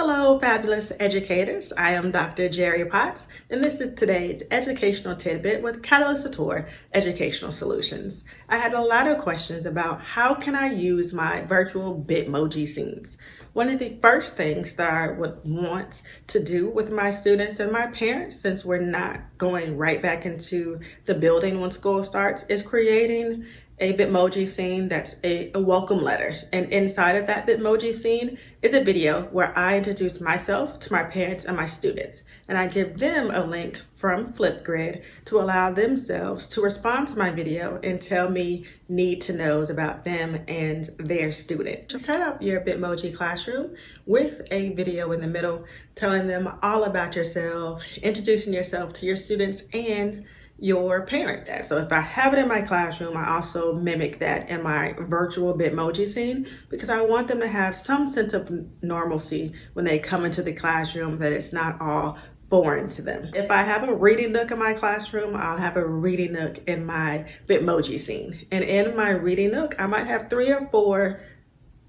Hello, fabulous educators. I am Dr. Jerry Potts, and this is today's educational tidbit with Catalysator Educational Solutions. I had a lot of questions about how can I use my virtual Bitmoji scenes. One of the first things that I would want to do with my students and my parents, since we're not going right back into the building when school starts, is creating a Bitmoji scene that's a welcome letter. And inside of that Bitmoji scene is a video where I introduce myself to my parents and my students. And I give them a link from Flipgrid to allow themselves to respond to my video and tell me need to knows about them and their student. Just set up your Bitmoji classroom with a video in the middle, telling them all about yourself, introducing yourself to your students and your parent. So if I have it in my classroom, I also mimic that in my virtual Bitmoji scene because I want them to have some sense of normalcy when they come into the classroom, that it's not all foreign to them. If I have a reading nook in my classroom, I'll have a reading nook in my Bitmoji scene. And in my reading nook, I might have 3 or 4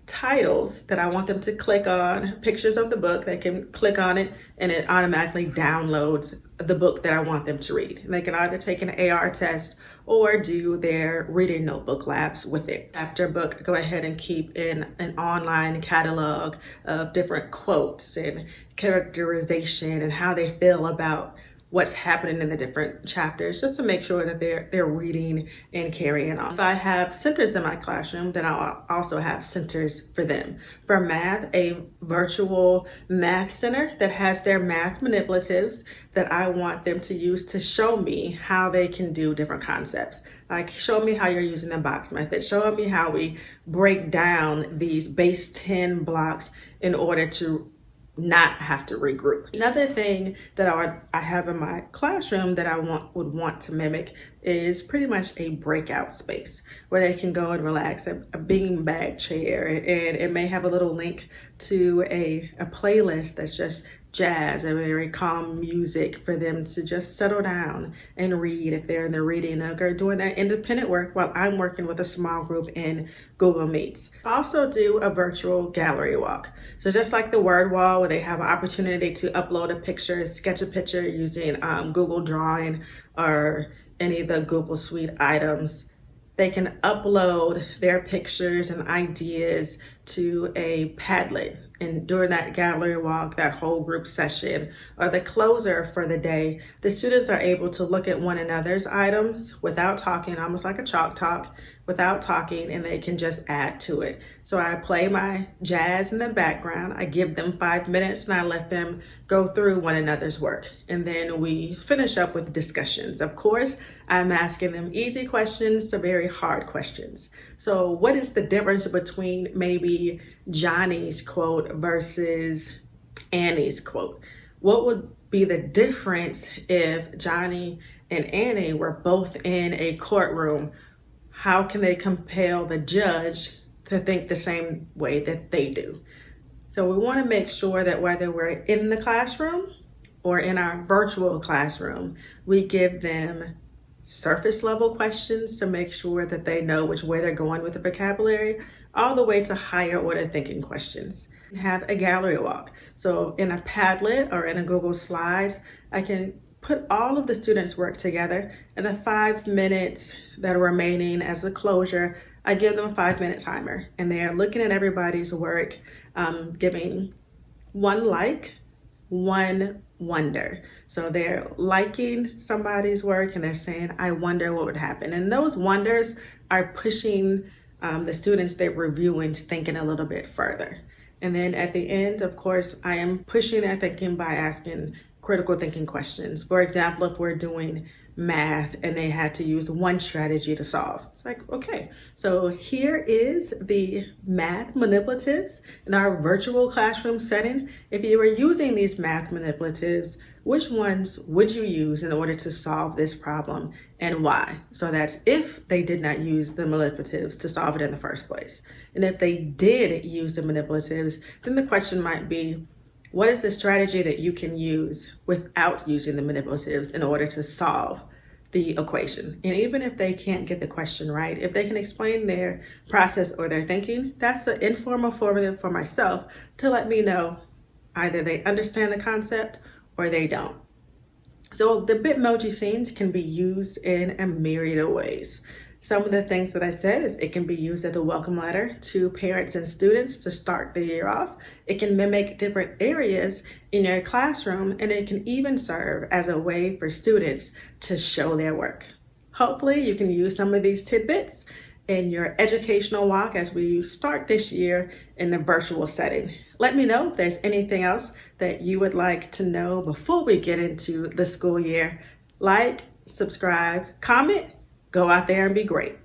titles that I want them to click on, pictures of the book. They can click on it and it automatically downloads the book that I want them to read. And they can either take an AR test or do their reading notebook labs with it. After book, go ahead and keep in an online catalog of different quotes and characterization and how they feel about what's happening in the different chapters, just to make sure that they're reading and carrying on. If I have centers in my classroom, then I'll also have centers for them. For math, a virtual math center that has their math manipulatives that I want them to use to show me how they can do different concepts. Like, show me how you're using the box method, show me how we break down these base 10 blocks in order to not have to regroup. Another thing that I have in my classroom that I would want to mimic is pretty much a breakout space where they can go and relax, a beanbag chair, and it may have a little link to a playlist that's just jazz, a very calm music for them to just settle down and read if they're in the reading nook or doing their independent work while I'm working with a small group in Google Meets. I also do a virtual gallery walk. So just like the word wall where they have an opportunity to upload a picture, sketch a picture using Google Drawing or any of the Google Suite items, they can upload their pictures and ideas to a Padlet. And during that gallery walk, that whole group session, or the closer for the day, the students are able to look at one another's items without talking, almost like a chalk talk, without talking, and they can just add to it. So I play my jazz in the background, I give them 5 minutes, and I let them go through one another's work. And then we finish up with discussions. Of course, I'm asking them easy questions to very hard questions. So what is the difference between maybe Johnny's quote versus Annie's quote? What would be the difference if Johnny and Annie were both in a courtroom? How can they compel the judge to think the same way that they do? So we want to make sure that whether we're in the classroom or in our virtual classroom, we give them surface level questions to make sure that they know which way they're going with the vocabulary, all the way to higher order thinking questions. Have a gallery walk. So in a Padlet or in a Google Slides, I can put all of the students' work together, and the 5 minutes that are remaining as the closure, I give them a 5-minute timer, and they're looking at everybody's work, giving 1 like, 1 wonder. So they're liking somebody's work and they're saying, I wonder what would happen. And those wonders are pushing the students they're reviewing thinking a little bit further. And then at the end, of course, I am pushing their thinking by asking critical thinking questions. For example, if we're doing math and they had to use one strategy to solve, it's like, okay, so here is the math manipulatives in our virtual classroom setting. If you were using these math manipulatives, which ones would you use in order to solve this problem and why? So that's if they did not use the manipulatives to solve it in the first place. And if they did use the manipulatives, then the question might be, what is the strategy that you can use without using the manipulatives in order to solve the equation? And even if they can't get the question right, if they can explain their process or their thinking, that's an informal formative for myself to let me know Either they understand the concept or they don't. So the Bitmoji scenes can be used in a myriad of ways. Some of the things that I said is it can be used as a welcome letter to parents and students to start the year off. It can mimic different areas in your classroom, and it can even serve as a way for students to show their work. Hopefully you can use some of these tidbits in your educational walk as we start this year in the virtual setting. Let me know if there's anything else that you would like to know before we get into the school year. Like, subscribe, comment, go out there and be great.